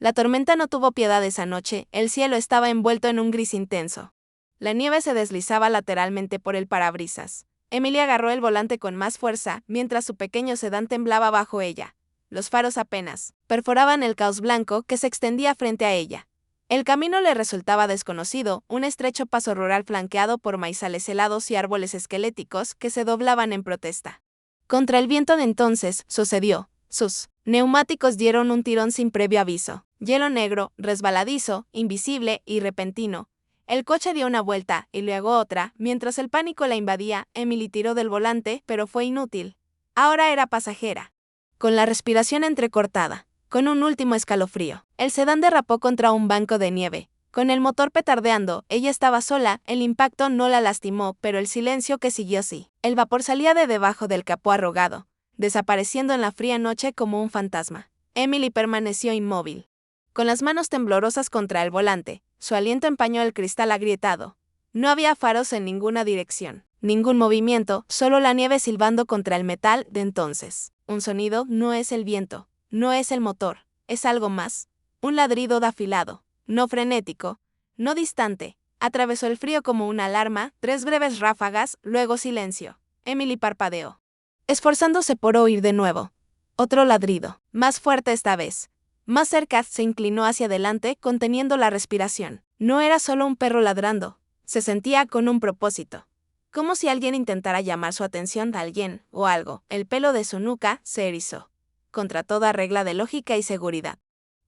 La tormenta no tuvo piedad esa noche, el cielo estaba envuelto en un gris intenso. La nieve se deslizaba lateralmente por el parabrisas. Emily agarró el volante con más fuerza, mientras su pequeño sedán temblaba bajo ella. Los faros apenas perforaban el caos blanco que se extendía frente a ella. El camino le resultaba desconocido, un estrecho paso rural flanqueado por maizales helados y árboles esqueléticos que se doblaban en protesta. Contra el viento de entonces, sucedió. Sus neumáticos dieron un tirón sin previo aviso. Hielo negro, resbaladizo, invisible y repentino. El coche dio una vuelta, y luego otra. Mientras el pánico la invadía, Emily tiró del volante, pero fue inútil. Ahora era pasajera. Con la respiración entrecortada, con un último escalofrío, el sedán derrapó contra un banco de nieve. Con el motor petardeando, ella estaba sola, el impacto no la lastimó, pero el silencio que siguió sí. El vapor salía de debajo del capó arrugado, desapareciendo en la fría noche como un fantasma. Emily permaneció inmóvil, con las manos temblorosas contra el volante. Su aliento empañó el cristal agrietado. No había faros en ninguna dirección, ningún movimiento, solo la nieve silbando contra el metal de entonces. Un sonido no es el viento, no es el motor, es algo más. Un ladrido afilado, no frenético, no distante. Atravesó el frío como una alarma, 3 breves ráfagas, luego silencio. Emily parpadeó, esforzándose por oír de nuevo. Otro ladrido, más fuerte esta vez. Más cerca, se inclinó hacia adelante, conteniendo la respiración. No era solo un perro ladrando, se sentía con un propósito. Como si alguien intentara llamar su atención a alguien o algo. El pelo de su nuca se erizó, contra toda regla de lógica y seguridad.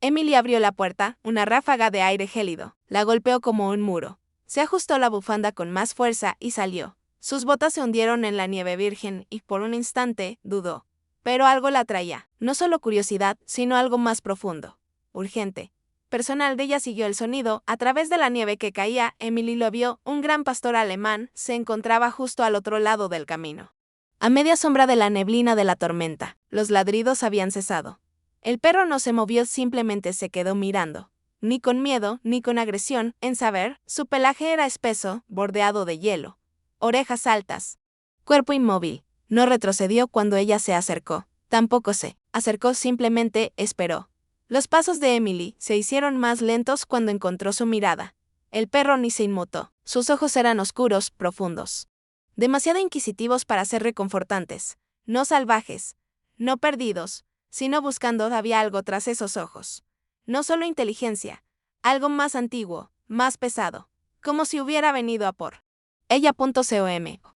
Emily abrió la puerta, una ráfaga de aire gélido. La golpeó como un muro. Se ajustó la bufanda con más fuerza y salió. Sus botas se hundieron en la nieve virgen y por un instante dudó. Pero algo la atraía, no solo curiosidad, sino algo más profundo, urgente. Personal de ella siguió el sonido, a través de la nieve que caía, Emily lo vio, un gran pastor alemán se encontraba justo al otro lado del camino. A media sombra de la neblina de la tormenta, los ladridos habían cesado. El perro no se movió, simplemente se quedó mirando. Ni con miedo, ni con agresión, en saber, su pelaje era espeso, bordeado de hielo. Orejas altas. Cuerpo inmóvil. No retrocedió cuando ella se acercó. Tampoco se acercó, simplemente esperó. Los pasos de Emily se hicieron más lentos cuando encontró su mirada. El perro ni se inmutó. Sus ojos eran oscuros, profundos. Demasiado inquisitivos para ser reconfortantes. No salvajes. No perdidos. Sino buscando, había algo tras esos ojos. No solo inteligencia. Algo más antiguo, más pesado. Como si hubiera venido a por ella.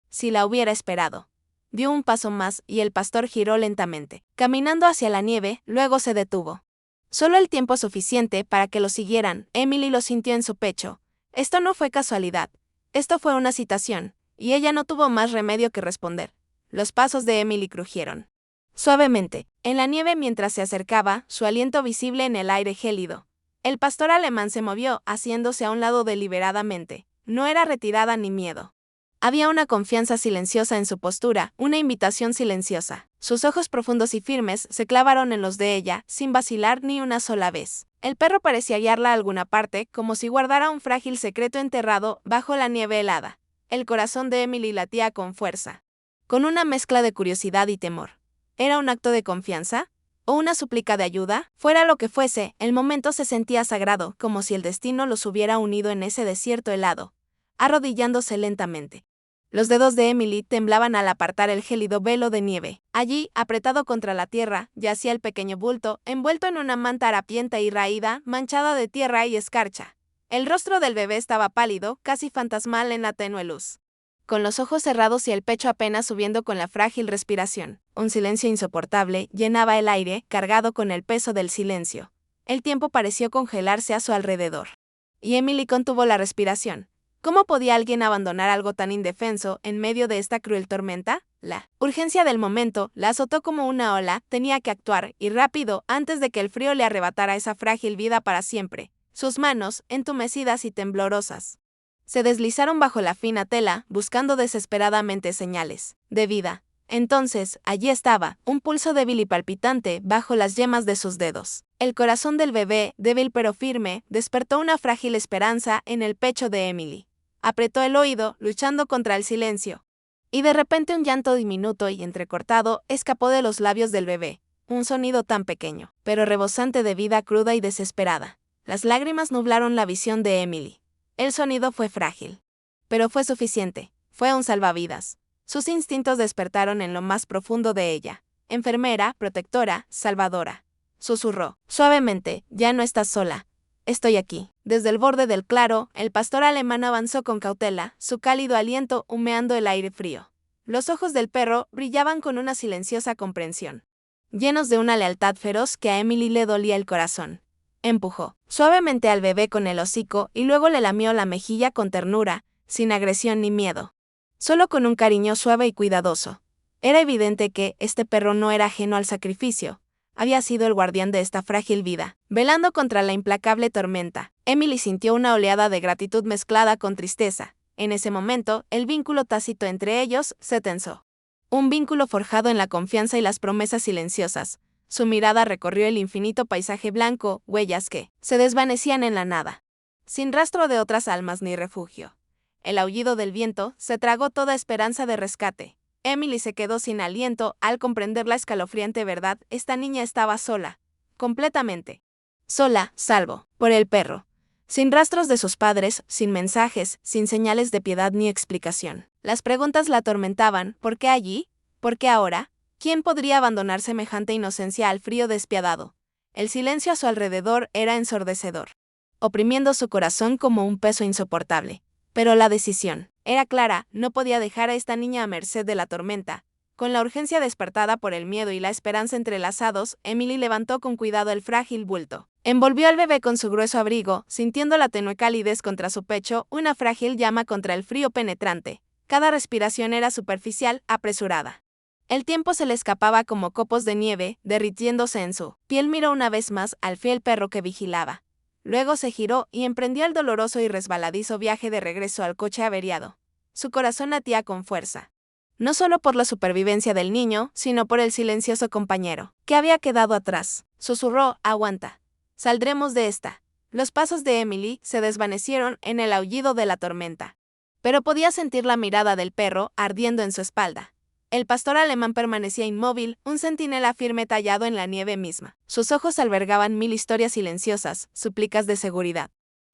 Si la hubiera esperado. Dio un paso más y el pastor giró lentamente, caminando hacia la nieve, luego se detuvo. Solo el tiempo suficiente para que lo siguieran. Emily lo sintió en su pecho. Esto no fue casualidad. Esto fue una citación, y ella no tuvo más remedio que responder. Los pasos de Emily crujieron suavemente en la nieve mientras se acercaba, su aliento visible en el aire gélido. El pastor alemán se movió, haciéndose a un lado deliberadamente. No era retirada ni miedo. Había una confianza silenciosa en su postura, una invitación silenciosa. Sus ojos profundos y firmes se clavaron en los de ella, sin vacilar ni una sola vez. El perro parecía guiarla a alguna parte, como si guardara un frágil secreto enterrado bajo la nieve helada. El corazón de Emily latía con fuerza, con una mezcla de curiosidad y temor. ¿Era un acto de confianza? ¿O una súplica de ayuda? Fuera lo que fuese, el momento se sentía sagrado, como si el destino los hubiera unido en ese desierto helado, arrodillándose lentamente. Los dedos de Emily temblaban al apartar el gélido velo de nieve. Allí, apretado contra la tierra, yacía el pequeño bulto, envuelto en una manta harapienta y raída, manchada de tierra y escarcha. El rostro del bebé estaba pálido, casi fantasmal en la tenue luz, con los ojos cerrados y el pecho apenas subiendo con la frágil respiración. Un silencio insoportable llenaba el aire, cargado con el peso del silencio. El tiempo pareció congelarse a su alrededor. Y Emily contuvo la respiración. ¿Cómo podía alguien abandonar algo tan indefenso en medio de esta cruel tormenta? La urgencia del momento la azotó como una ola, tenía que actuar, y rápido, antes de que el frío le arrebatara esa frágil vida para siempre. Sus manos, entumecidas y temblorosas, se deslizaron bajo la fina tela, buscando desesperadamente señales de vida. Entonces, allí estaba, un pulso débil y palpitante bajo las yemas de sus dedos. El corazón del bebé, débil pero firme, despertó una frágil esperanza en el pecho de Emily. Apretó el oído, luchando contra el silencio. Y de repente un llanto diminuto y entrecortado escapó de los labios del bebé. un sonido tan pequeño, pero rebosante de vida cruda y desesperada. Las lágrimas nublaron la visión de Emily. El sonido fue frágil, pero fue suficiente, fue un salvavidas. Sus instintos despertaron en lo más profundo de ella. Enfermera, protectora, salvadora. Susurró, suavemente, ya no estás sola. Estoy aquí. Desde el borde del claro, el pastor alemán avanzó con cautela, su cálido aliento humeando el aire frío. Los ojos del perro brillaban con una silenciosa comprensión, llenos de una lealtad feroz que a Emily le dolía el corazón. Empujó suavemente al bebé con el hocico y luego le lamió la mejilla con ternura, sin agresión ni miedo. Solo con un cariño suave y cuidadoso. Era evidente que este perro no era ajeno al sacrificio. Había sido el guardián de esta frágil vida, velando contra la implacable tormenta. Emily sintió una oleada de gratitud mezclada con tristeza. En ese momento, el vínculo tácito entre ellos se tensó. Un vínculo forjado en la confianza y las promesas silenciosas. Su mirada recorrió el infinito paisaje blanco, huellas que se desvanecían en la nada, sin rastro de otras almas ni refugio. El aullido del viento se tragó toda esperanza de rescate. Emily se quedó sin aliento al comprender la escalofriante verdad. Esta niña estaba sola, completamente sola, salvo por el perro. Sin rastros de sus padres, sin mensajes, sin señales de piedad ni explicación. Las preguntas la atormentaban. ¿Por qué allí? ¿Por qué ahora? ¿Quién podría abandonar semejante inocencia al frío despiadado? El silencio a su alrededor era ensordecedor, oprimiendo su corazón como un peso insoportable. Pero la decisión era clara, no podía dejar a esta niña a merced de la tormenta. Con la urgencia despertada por el miedo y la esperanza entrelazados, Emily levantó con cuidado el frágil bulto. Envolvió al bebé con su grueso abrigo, sintiendo la tenue calidez contra su pecho, una frágil llama contra el frío penetrante. Cada respiración era superficial, apresurada. El tiempo se le escapaba como copos de nieve, derritiéndose en su piel. Miró una vez más al fiel perro que vigilaba. Luego se giró y emprendió el doloroso y resbaladizo viaje de regreso al coche averiado. Su corazón latía con fuerza. No solo por la supervivencia del niño, sino por el silencioso compañero, que había quedado atrás. Susurró, aguanta. Saldremos de esta. Los pasos de Emily se desvanecieron en el aullido de la tormenta. Pero podía sentir la mirada del perro ardiendo en su espalda. El pastor alemán permanecía inmóvil, un centinela firme tallado en la nieve misma. Sus ojos albergaban 1000 historias silenciosas, súplicas de seguridad.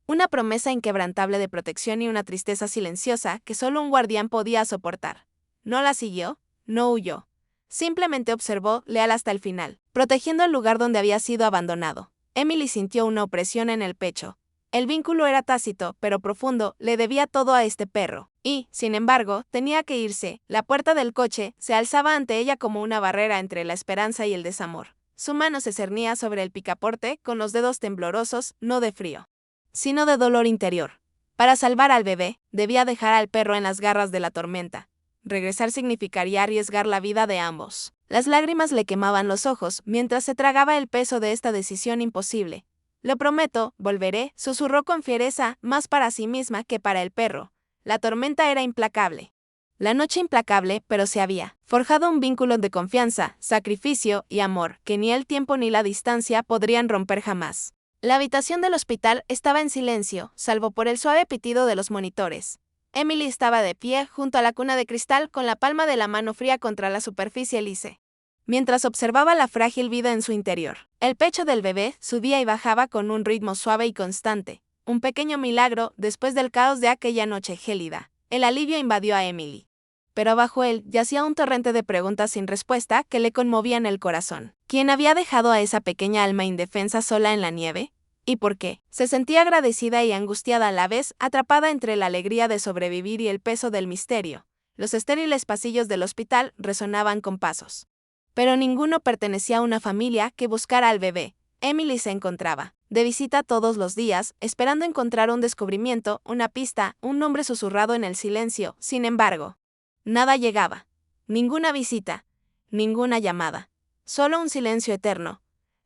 Una promesa inquebrantable de protección y una tristeza silenciosa que solo un guardián podía soportar. No la siguió, no huyó. Simplemente observó, leal hasta el final, protegiendo el lugar donde había sido abandonado. Emily sintió una opresión en el pecho. El vínculo era tácito, pero profundo, le debía todo a este perro. Y, sin embargo, tenía que irse. La puerta del coche se alzaba ante ella como una barrera entre la esperanza y el desamor. Su mano se cernía sobre el picaporte con los dedos temblorosos, no de frío, sino de dolor interior. Para salvar al bebé, debía dejar al perro en las garras de la tormenta. Regresar significaría arriesgar la vida de ambos. Las lágrimas le quemaban los ojos mientras se tragaba el peso de esta decisión imposible. Lo prometo, volveré, susurró con fiereza, más para sí misma que para el perro. La tormenta era implacable. La noche implacable, pero se había forjado un vínculo de confianza, sacrificio y amor que ni el tiempo ni la distancia podrían romper jamás. La habitación del hospital estaba en silencio, salvo por el suave pitido de los monitores. Emily estaba de pie junto a la cuna de cristal con la palma de la mano fría contra la superficie lisa, mientras observaba la frágil vida en su interior. El pecho del bebé subía y bajaba con un ritmo suave y constante. Un pequeño milagro después del caos de aquella noche gélida. El alivio invadió a Emily. Pero bajo él yacía un torrente de preguntas sin respuesta que le conmovían el corazón. ¿Quién había dejado a esa pequeña alma indefensa sola en la nieve? ¿Y por qué? Se sentía agradecida y angustiada a la vez, atrapada entre la alegría de sobrevivir y el peso del misterio. Los estériles pasillos del hospital resonaban con pasos. Pero ninguno pertenecía a una familia que buscara al bebé. Emily se encontraba de visita todos los días, esperando encontrar un descubrimiento, una pista, un nombre susurrado en el silencio. Sin embargo, nada llegaba. Ninguna visita, ninguna llamada. Solo un silencio eterno.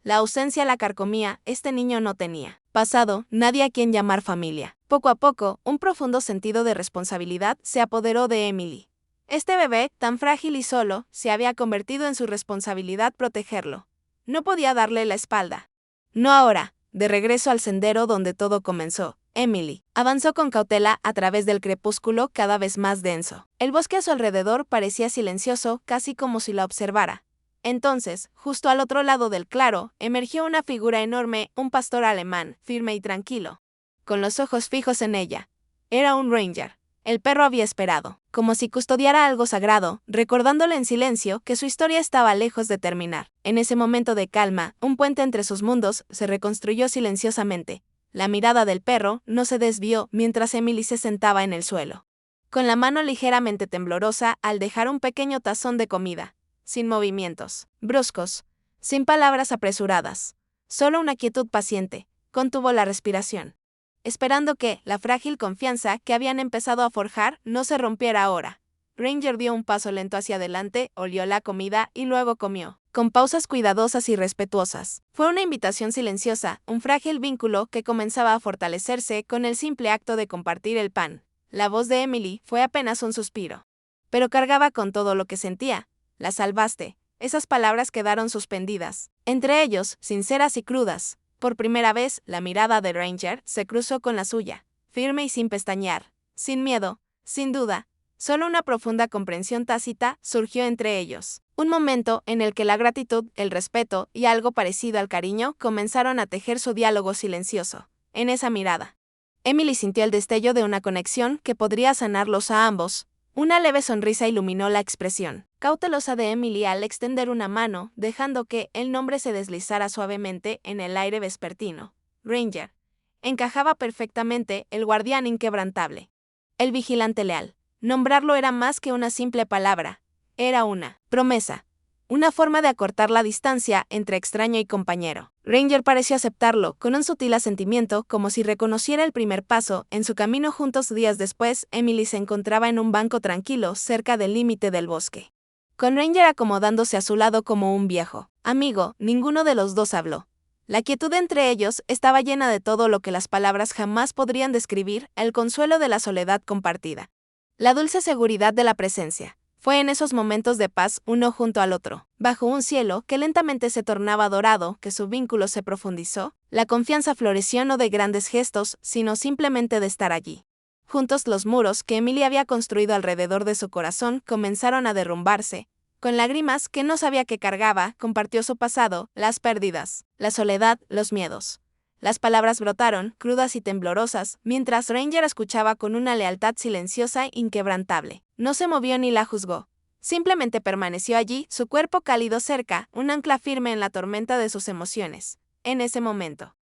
La ausencia la carcomía. Este niño no tenía pasado, nadie a quien llamar familia. Poco a poco, un profundo sentido de responsabilidad se apoderó de Emily. Este bebé, tan frágil y solo, se había convertido en su responsabilidad protegerlo. No podía darle la espalda. No ahora. De regreso al sendero donde todo comenzó, Emily avanzó con cautela a través del crepúsculo cada vez más denso. El bosque a su alrededor parecía silencioso, casi como si la observara. Entonces, justo al otro lado del claro, emergió una figura enorme, un pastor alemán, firme y tranquilo, con los ojos fijos en ella. Era un ranger. El perro había esperado, como si custodiara algo sagrado, recordándole en silencio que su historia estaba lejos de terminar. En ese momento de calma, un puente entre sus mundos se reconstruyó silenciosamente. La mirada del perro no se desvió mientras Emily se sentaba en el suelo, con la mano ligeramente temblorosa al dejar un pequeño tazón de comida, sin movimientos bruscos, sin palabras apresuradas, solo una quietud paciente. Contuvo la respiración, esperando que la frágil confianza que habían empezado a forjar no se rompiera ahora. Ranger dio un paso lento hacia adelante, olió la comida y luego comió, con pausas cuidadosas y respetuosas. Fue una invitación silenciosa, un frágil vínculo que comenzaba a fortalecerse con el simple acto de compartir el pan. La voz de Emily fue apenas un suspiro, pero cargaba con todo lo que sentía. La salvaste. Esas palabras quedaron suspendidas, entre ellos, sinceras y crudas. Por primera vez, la mirada de Ranger se cruzó con la suya, firme y sin pestañear, sin miedo, sin duda. Solo una profunda comprensión tácita surgió entre ellos. Un momento en el que la gratitud, el respeto y algo parecido al cariño comenzaron a tejer su diálogo silencioso. En esa mirada, Emily sintió el destello de una conexión que podría sanarlos a ambos. Una leve sonrisa iluminó la expresión cautelosa de Emily al extender una mano, dejando que el nombre se deslizara suavemente en el aire vespertino. Ranger. Encajaba perfectamente, el guardián inquebrantable, el vigilante leal. Nombrarlo era más que una simple palabra, era una promesa, una forma de acortar la distancia entre extraño y compañero. Ranger pareció aceptarlo, con un sutil asentimiento, como si reconociera el primer paso. En su camino juntos días después, Emily se encontraba en un banco tranquilo, cerca del límite del bosque, con Ranger acomodándose a su lado como un viejo amigo. Ninguno de los dos habló. La quietud entre ellos estaba llena de todo lo que las palabras jamás podrían describir, el consuelo de la soledad compartida, la dulce seguridad de la presencia. Fue en esos momentos de paz, uno junto al otro, bajo un cielo que lentamente se tornaba dorado, que su vínculo se profundizó. La confianza floreció no de grandes gestos, sino simplemente de estar allí. Juntos los muros que Emily había construido alrededor de su corazón comenzaron a derrumbarse. Con lágrimas que no sabía que cargaba, compartió su pasado, las pérdidas, la soledad, los miedos. Las palabras brotaron, crudas y temblorosas, mientras Ranger escuchaba con una lealtad silenciosa e inquebrantable. No se movió ni la juzgó. Simplemente permaneció allí, su cuerpo cálido cerca, un ancla firme en la tormenta de sus emociones. En ese momento,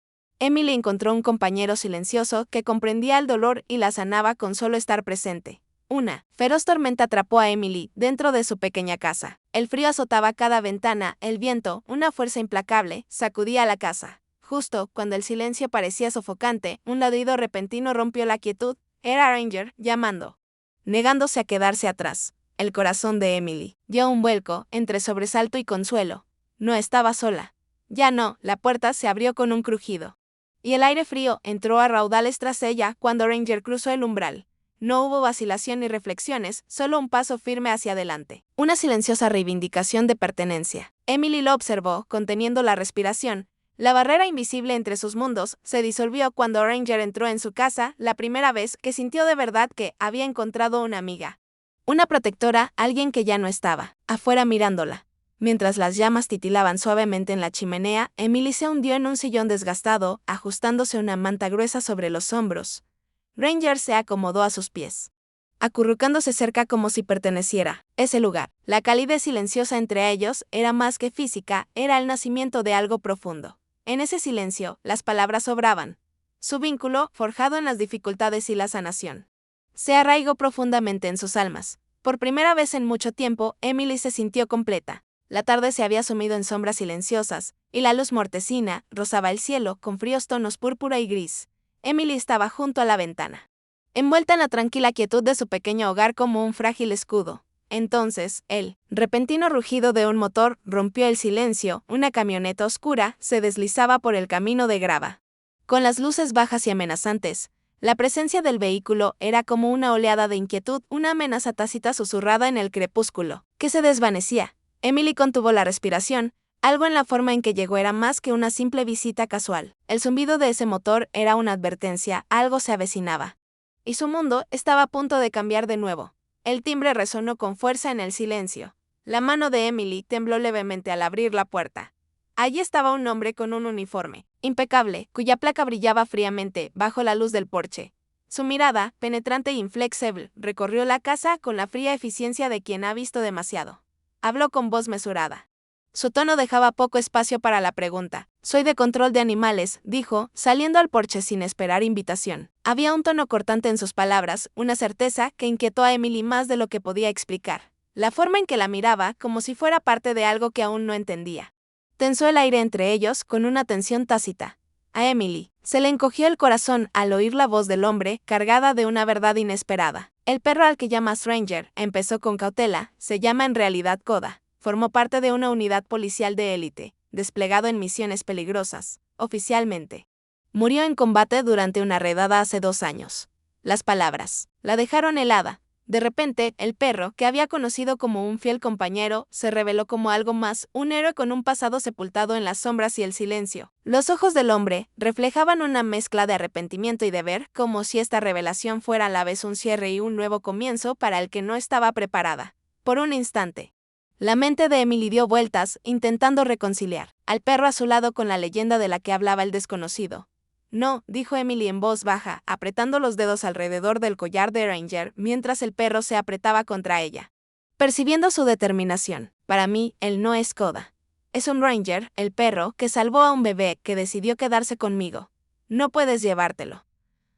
Emily encontró un compañero silencioso que comprendía el dolor y la sanaba con solo estar presente. Una feroz tormenta atrapó a Emily dentro de su pequeña casa. El frío azotaba cada ventana, el viento, una fuerza implacable, sacudía la casa. Justo cuando el silencio parecía sofocante, un ladrido repentino rompió la quietud. Era Ranger llamando, negándose a quedarse atrás. El corazón de Emily dio un vuelco entre sobresalto y consuelo. No estaba sola. Ya no, la puerta se abrió con un crujido, y el aire frío entró a raudales tras ella cuando Ranger cruzó el umbral. No hubo vacilación ni reflexiones, solo un paso firme hacia adelante. Una silenciosa reivindicación de pertenencia. Emily lo observó, conteniendo la respiración. La barrera invisible entre sus mundos se disolvió cuando Ranger entró en su casa, la primera vez que sintió de verdad que había encontrado una amiga. Una protectora, alguien que ya no estaba afuera mirándola. Mientras las llamas titilaban suavemente en la chimenea, Emily se hundió en un sillón desgastado, ajustándose una manta gruesa sobre los hombros. Ranger se acomodó a sus pies, acurrucándose cerca como si perteneciera a ese lugar. La calidez silenciosa entre ellos era más que física, era el nacimiento de algo profundo. En ese silencio, las palabras sobraban. Su vínculo, forjado en las dificultades y la sanación, se arraigó profundamente en sus almas. Por primera vez en mucho tiempo, Emily se sintió completa. La tarde se había sumido en sombras silenciosas, y la luz mortecina rozaba el cielo con fríos tonos púrpura y gris. Emily estaba junto a la ventana, envuelta en la tranquila quietud de su pequeño hogar como un frágil escudo. Entonces, el repentino rugido de un motor rompió el silencio. Una camioneta oscura se deslizaba por el camino de grava, con las luces bajas y amenazantes. La presencia del vehículo era como una oleada de inquietud, una amenaza tácita susurrada en el crepúsculo, que se desvanecía. Emily contuvo la respiración. Algo en la forma en que llegó era más que una simple visita casual. El zumbido de ese motor era una advertencia, algo se avecinaba. Y su mundo estaba a punto de cambiar de nuevo. El timbre resonó con fuerza en el silencio. La mano de Emily tembló levemente al abrir la puerta. Allí estaba un hombre con un uniforme impecable, cuya placa brillaba fríamente bajo la luz del porche. Su mirada, penetrante e inflexible, recorrió la casa con la fría eficiencia de quien ha visto demasiado. Habló con voz mesurada. Su tono dejaba poco espacio para la pregunta. «Soy de control de animales», dijo, saliendo al porche sin esperar invitación. Había un tono cortante en sus palabras, una certeza que inquietó a Emily más de lo que podía explicar. La forma en que la miraba, como si fuera parte de algo que aún no entendía. Tensó el aire entre ellos con una tensión tácita. A Emily se le encogió el corazón al oír la voz del hombre, cargada de una verdad inesperada. El perro al que llamas Ranger, empezó con cautela, se llama en realidad Koda. Formó parte de una unidad policial de élite, desplegado en misiones peligrosas, oficialmente. Murió en combate durante una redada hace 2 años. Las palabras la dejaron helada. De repente, el perro, que había conocido como un fiel compañero, se reveló como algo más, un héroe con un pasado sepultado en las sombras y el silencio. Los ojos del hombre reflejaban una mezcla de arrepentimiento y deber, como si esta revelación fuera a la vez un cierre y un nuevo comienzo para el que no estaba preparada. Por un instante, la mente de Emily dio vueltas, intentando reconciliar al perro a su lado con la leyenda de la que hablaba el desconocido. «No», dijo Emily en voz baja, apretando los dedos alrededor del collar de Ranger mientras el perro se apretaba contra ella. Percibiendo su determinación, «Para mí, él no es Koda. Es un Ranger, el perro, que salvó a un bebé que decidió quedarse conmigo. No puedes llevártelo».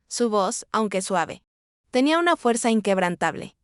Su voz, aunque suave, tenía una fuerza inquebrantable.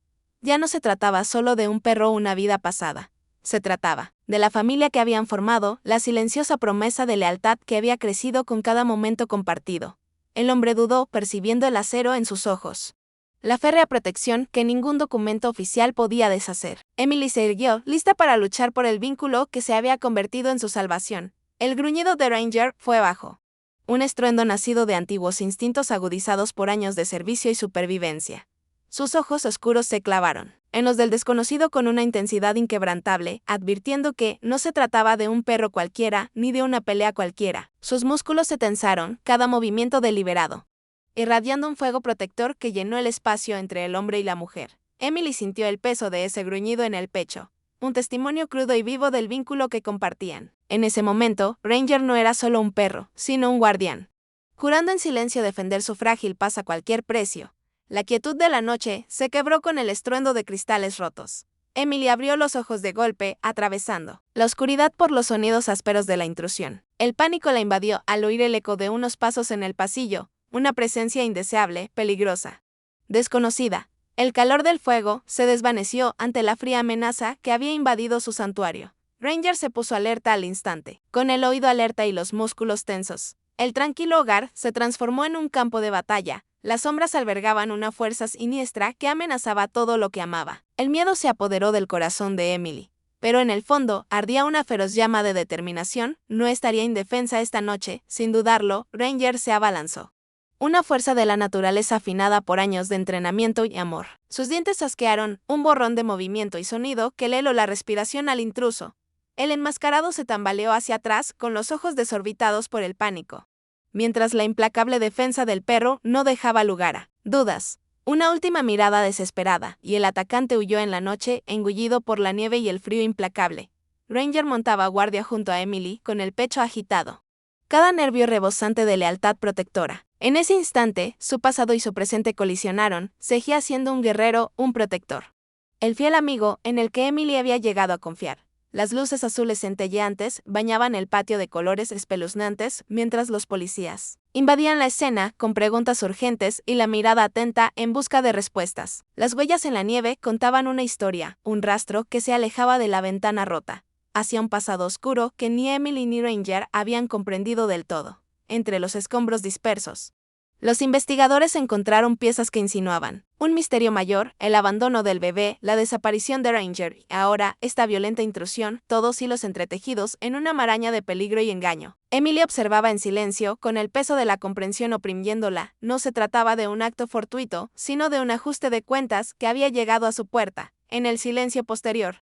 Ya no se trataba solo de un perro o una vida pasada. Se trataba de la familia que habían formado, la silenciosa promesa de lealtad que había crecido con cada momento compartido. El hombre dudó, percibiendo el acero en sus ojos. La férrea protección que ningún documento oficial podía deshacer. Emily se irguió, lista para luchar por el vínculo que se había convertido en su salvación. El gruñido de Ranger fue bajo. Un estruendo nacido de antiguos instintos agudizados por años de servicio y supervivencia. Sus ojos oscuros se clavaron en los del desconocido con una intensidad inquebrantable, advirtiendo que no se trataba de un perro cualquiera ni de una pelea cualquiera. Sus músculos se tensaron, cada movimiento deliberado, irradiando un fuego protector que llenó el espacio entre el hombre y la mujer. Emily sintió el peso de ese gruñido en el pecho, un testimonio crudo y vivo del vínculo que compartían. En ese momento, Ranger no era solo un perro, sino un guardián, jurando en silencio defender su frágil paz a cualquier precio. La quietud de la noche se quebró con el estruendo de cristales rotos. Emily abrió los ojos de golpe, atravesando la oscuridad por los sonidos ásperos de la intrusión. El pánico la invadió al oír el eco de unos pasos en el pasillo, una presencia indeseable, peligrosa, desconocida. El calor del fuego se desvaneció ante la fría amenaza que había invadido su santuario. Ranger se puso alerta al instante, con el oído alerta y los músculos tensos. El tranquilo hogar se transformó en un campo de batalla. Las sombras albergaban una fuerza siniestra que amenazaba todo lo que amaba. El miedo se apoderó del corazón de Emily. Pero en el fondo ardía una feroz llama de determinación. No estaría indefensa esta noche, sin dudarlo. Ranger se abalanzó. Una fuerza de la naturaleza afinada por años de entrenamiento y amor. Sus dientes asquearon, un borrón de movimiento y sonido que le heló la respiración al intruso. El enmascarado se tambaleó hacia atrás con los ojos desorbitados por el pánico, mientras la implacable defensa del perro no dejaba lugar a dudas. Una última mirada desesperada, y el atacante huyó en la noche, engullido por la nieve y el frío implacable. Ranger montaba guardia junto a Emily, con el pecho agitado, cada nervio rebosante de lealtad protectora. En ese instante, su pasado y su presente colisionaron, seguía siendo un guerrero, un protector. El fiel amigo en el que Emily había llegado a confiar. Las luces azules centelleantes bañaban el patio de colores espeluznantes mientras los policías invadían la escena con preguntas urgentes y la mirada atenta en busca de respuestas. Las huellas en la nieve contaban una historia, un rastro que se alejaba de la ventana rota, hacia un pasado oscuro que ni Emily ni Ranger habían comprendido del todo. Entre los escombros dispersos, los investigadores encontraron piezas que insinuaban un misterio mayor, el abandono del bebé, la desaparición de Ranger y ahora esta violenta intrusión, todos hilos entretejidos en una maraña de peligro y engaño. Emily observaba en silencio, con el peso de la comprensión oprimiéndola. No se trataba de un acto fortuito, sino de un ajuste de cuentas que había llegado a su puerta. En el silencio posterior,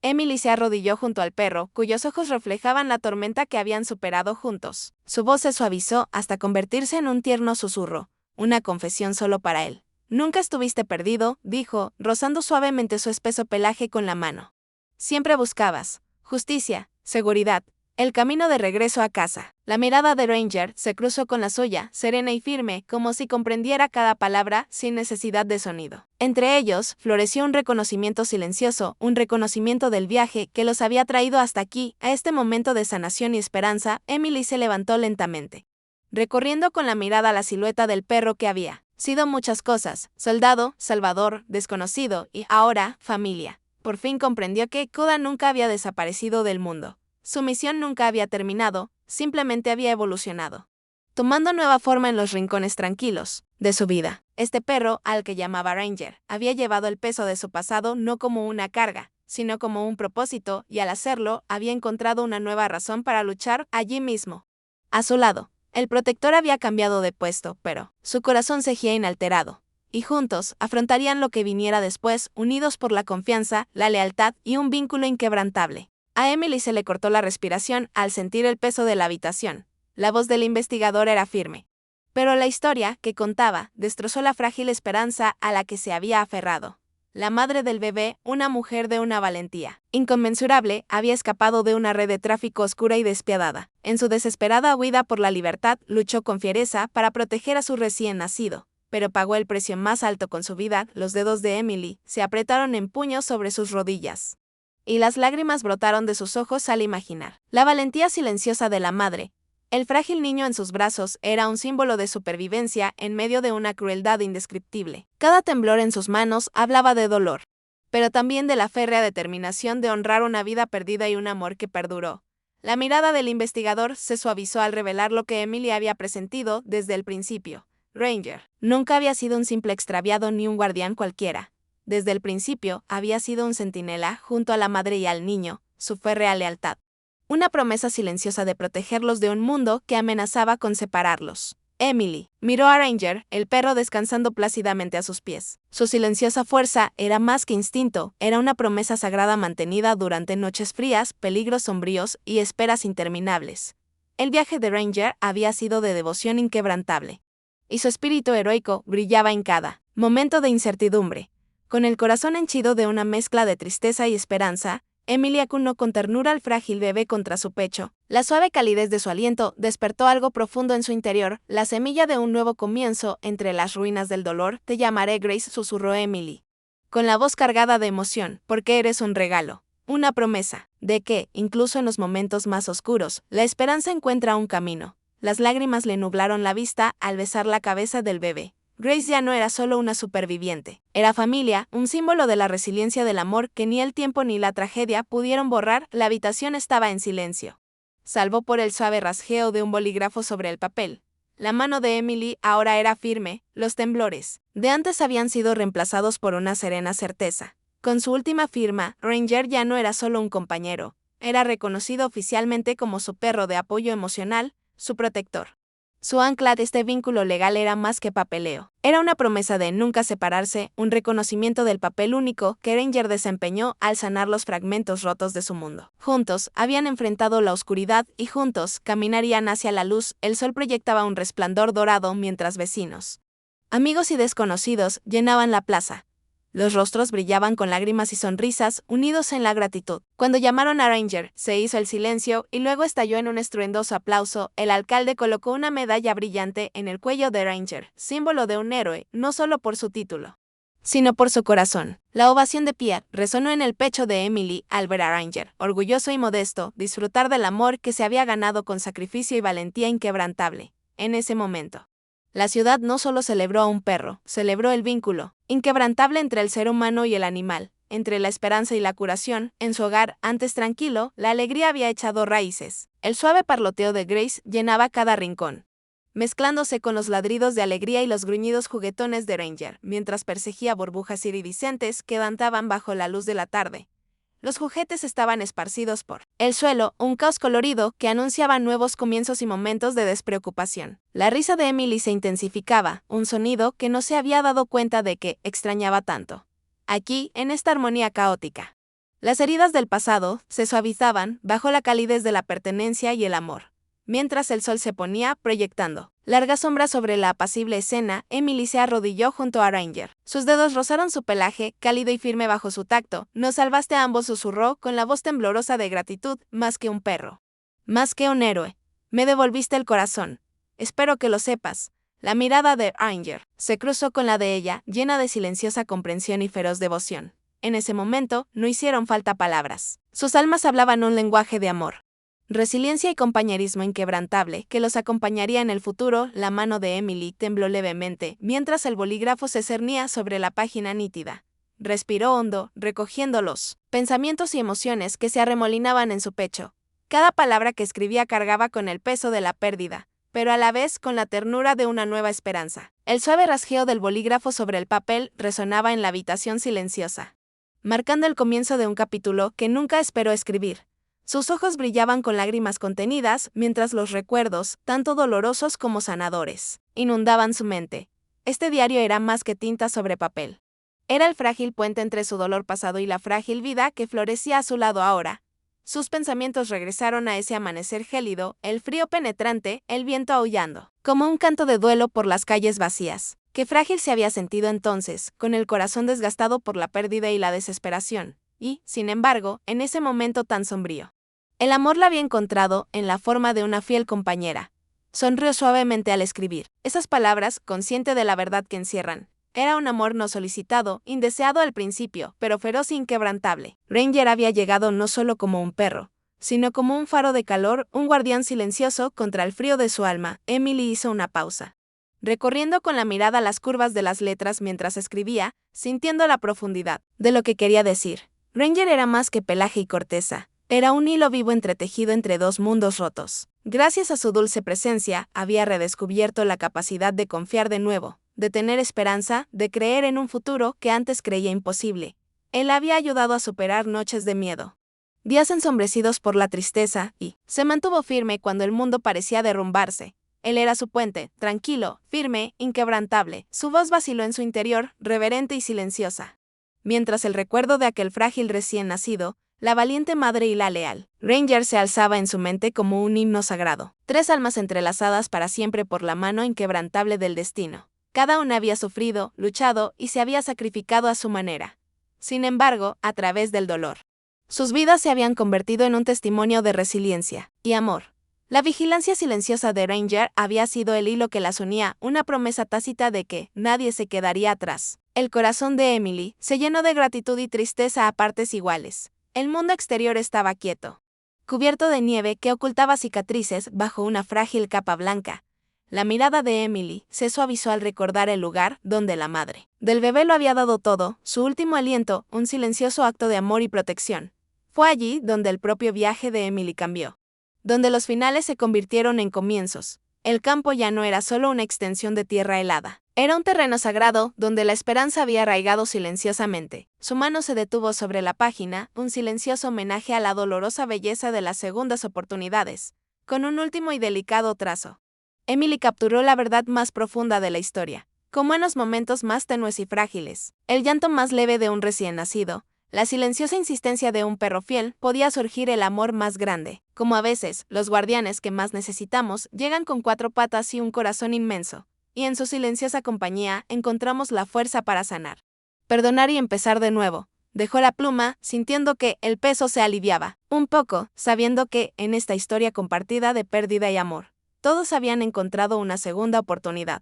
Emily se arrodilló junto al perro, cuyos ojos reflejaban la tormenta que habían superado juntos. Su voz se suavizó hasta convertirse en un tierno susurro, una confesión solo para él. «Nunca estuviste perdido», dijo, rozando suavemente su espeso pelaje con la mano. Siempre buscabas justicia, seguridad, el camino de regreso a casa. La mirada de Ranger se cruzó con la suya, serena y firme, como si comprendiera cada palabra sin necesidad de sonido. Entre ellos, floreció un reconocimiento silencioso, un reconocimiento del viaje que los había traído hasta aquí. A este momento de sanación y esperanza, Emily se levantó lentamente, recorriendo con la mirada la silueta del perro que había sido muchas cosas: soldado, salvador, desconocido y, ahora, familia. Por fin comprendió que Koda nunca había desaparecido del mundo. Su misión nunca había terminado, simplemente había evolucionado, tomando nueva forma en los rincones tranquilos de su vida. Este perro, al que llamaba Ranger, había llevado el peso de su pasado no como una carga, sino como un propósito, y al hacerlo, había encontrado una nueva razón para luchar allí mismo. A su lado, el protector había cambiado de puesto, pero su corazón seguía inalterado, y juntos afrontarían lo que viniera después, unidos por la confianza, la lealtad y un vínculo inquebrantable. A Emily se le cortó la respiración al sentir el peso de la habitación. La voz del investigador era firme, pero la historia que contaba destrozó la frágil esperanza a la que se había aferrado. La madre del bebé, una mujer de una valentía inconmensurable, había escapado de una red de tráfico oscura y despiadada. En su desesperada huida por la libertad, luchó con fiereza para proteger a su recién nacido, pero pagó el precio más alto con su vida. Los dedos de Emily se apretaron en puños sobre sus rodillas, y las lágrimas brotaron de sus ojos al imaginar la valentía silenciosa de la madre. El frágil niño en sus brazos era un símbolo de supervivencia en medio de una crueldad indescriptible. Cada temblor en sus manos hablaba de dolor, pero también de la férrea determinación de honrar una vida perdida y un amor que perduró. La mirada del investigador se suavizó al revelar lo que Emily había presentido desde el principio. Ranger nunca había sido un simple extraviado ni un guardián cualquiera. Desde el principio había sido un centinela junto a la madre y al niño, su férrea lealtad. Una promesa silenciosa de protegerlos de un mundo que amenazaba con separarlos. Emily miró a Ranger, el perro descansando plácidamente a sus pies. Su silenciosa fuerza era más que instinto, era una promesa sagrada mantenida durante noches frías, peligros sombríos y esperas interminables. El viaje de Ranger había sido de devoción inquebrantable, y su espíritu heroico brillaba en cada momento de incertidumbre. Con el corazón henchido de una mezcla de tristeza y esperanza, Emily acunó con ternura al frágil bebé contra su pecho. La suave calidez de su aliento despertó algo profundo en su interior, la semilla de un nuevo comienzo entre las ruinas del dolor. Te llamaré Grace, susurró Emily, con la voz cargada de emoción, porque eres un regalo, una promesa, de que, incluso en los momentos más oscuros, la esperanza encuentra un camino. Las lágrimas le nublaron la vista al besar la cabeza del bebé. Grace ya no era solo una superviviente, era familia, un símbolo de la resiliencia del amor que ni el tiempo ni la tragedia pudieron borrar. La habitación estaba en silencio, salvo por el suave rasgueo de un bolígrafo sobre el papel. La mano de Emily ahora era firme, los temblores de antes habían sido reemplazados por una serena certeza. Con su última firma, Ranger ya no era solo un compañero, era reconocido oficialmente como su perro de apoyo emocional, su protector. Su ancla de este vínculo legal era más que papeleo. Era una promesa de nunca separarse, un reconocimiento del papel único que Ranger desempeñó al sanar los fragmentos rotos de su mundo. Juntos habían enfrentado la oscuridad y juntos caminarían hacia la luz. El sol proyectaba un resplandor dorado mientras vecinos, amigos y desconocidos llenaban la plaza. Los rostros brillaban con lágrimas y sonrisas, unidos en la gratitud. Cuando llamaron a Ranger, se hizo el silencio y luego estalló en un estruendoso aplauso. El alcalde colocó una medalla brillante en el cuello de Ranger, símbolo de un héroe, no solo por su título, sino por su corazón. La ovación de pie resonó en el pecho de Emily al ver a Ranger, orgulloso y modesto, disfrutar del amor que se había ganado con sacrificio y valentía inquebrantable. En ese momento, la ciudad no solo celebró a un perro, celebró el vínculo inquebrantable entre el ser humano y el animal, entre la esperanza y la curación. En su hogar, antes tranquilo, la alegría había echado raíces. El suave parloteo de Grace llenaba cada rincón, mezclándose con los ladridos de alegría y los gruñidos juguetones de Ranger, mientras perseguía burbujas iridiscentes que danzaban bajo la luz de la tarde. Los juguetes estaban esparcidos por el suelo, un caos colorido que anunciaba nuevos comienzos y momentos de despreocupación. La risa de Emily se intensificaba, un sonido que no se había dado cuenta de que extrañaba tanto. Aquí, en esta armonía caótica, las heridas del pasado se suavizaban bajo la calidez de la pertenencia y el amor. Mientras el sol se ponía, proyectando larga sombra sobre la apacible escena, Emily se arrodilló junto a Ranger. Sus dedos rozaron su pelaje, cálido y firme bajo su tacto. Nos salvaste a ambos, susurró con la voz temblorosa de gratitud, más que un perro. Más que un héroe. Me devolviste el corazón. Espero que lo sepas. La mirada de Ranger se cruzó con la de ella, llena de silenciosa comprensión y feroz devoción. En ese momento, no hicieron falta palabras. Sus almas hablaban un lenguaje de amor, resiliencia y compañerismo inquebrantable que los acompañaría en el futuro. La mano de Emily tembló levemente mientras el bolígrafo se cernía sobre la página nítida. Respiró hondo, recogiendo los pensamientos y emociones que se arremolinaban en su pecho. Cada palabra que escribía cargaba con el peso de la pérdida, pero a la vez con la ternura de una nueva esperanza. El suave rasgueo del bolígrafo sobre el papel resonaba en la habitación silenciosa, marcando el comienzo de un capítulo que nunca esperó escribir. Sus ojos brillaban con lágrimas contenidas, mientras los recuerdos, tanto dolorosos como sanadores, inundaban su mente. Este diario era más que tinta sobre papel. Era el frágil puente entre su dolor pasado y la frágil vida que florecía a su lado ahora. Sus pensamientos regresaron a ese amanecer gélido, el frío penetrante, el viento aullando, como un canto de duelo por las calles vacías. Qué frágil se había sentido entonces, con el corazón desgastado por la pérdida y la desesperación. Y, sin embargo, en ese momento tan sombrío, el amor la había encontrado en la forma de una fiel compañera. Sonrió suavemente al escribir esas palabras, consciente de la verdad que encierran. Era un amor no solicitado, indeseado al principio, pero feroz e inquebrantable. Ranger había llegado no solo como un perro, sino como un faro de calor, un guardián silencioso contra el frío de su alma. Emily hizo una pausa, recorriendo con la mirada las curvas de las letras mientras escribía, sintiendo la profundidad de lo que quería decir. Ranger era más que pelaje y corteza. Era un hilo vivo entretejido entre dos mundos rotos. Gracias a su dulce presencia, había redescubierto la capacidad de confiar de nuevo, de tener esperanza, de creer en un futuro que antes creía imposible. Él había ayudado a superar noches de miedo, días ensombrecidos por la tristeza, y se mantuvo firme cuando el mundo parecía derrumbarse. Él era su puente, tranquilo, firme, inquebrantable. Su voz vaciló en su interior, reverente y silenciosa, mientras el recuerdo de aquel frágil recién nacido, la valiente madre y la leal Ranger se alzaba en su mente como un himno sagrado. Tres almas entrelazadas para siempre por la mano inquebrantable del destino. Cada una había sufrido, luchado y se había sacrificado a su manera. Sin embargo, a través del dolor, sus vidas se habían convertido en un testimonio de resiliencia y amor. La vigilancia silenciosa de Ranger había sido el hilo que las unía, una promesa tácita de que nadie se quedaría atrás. El corazón de Emily se llenó de gratitud y tristeza a partes iguales. El mundo exterior estaba quieto, cubierto de nieve que ocultaba cicatrices bajo una frágil capa blanca. La mirada de Emily se suavizó al recordar el lugar donde la madre del bebé lo había dado todo, su último aliento, un silencioso acto de amor y protección. Fue allí donde el propio viaje de Emily cambió, donde los finales se convirtieron en comienzos. El campo ya no era solo una extensión de tierra helada. Era un terreno sagrado donde la esperanza había arraigado silenciosamente. Su mano se detuvo sobre la página, un silencioso homenaje a la dolorosa belleza de las segundas oportunidades, con un último y delicado trazo. Emily capturó la verdad más profunda de la historia, como en los momentos más tenues y frágiles. El llanto más leve de un recién nacido, la silenciosa insistencia de un perro fiel, podía surgir el amor más grande. Como a veces, los guardianes que más necesitamos llegan con cuatro patas y un corazón inmenso. Y en su silenciosa compañía encontramos la fuerza para sanar, perdonar y empezar de nuevo. Dejó la pluma, sintiendo que el peso se aliviaba, un poco, sabiendo que, en esta historia compartida de pérdida y amor, todos habían encontrado una segunda oportunidad.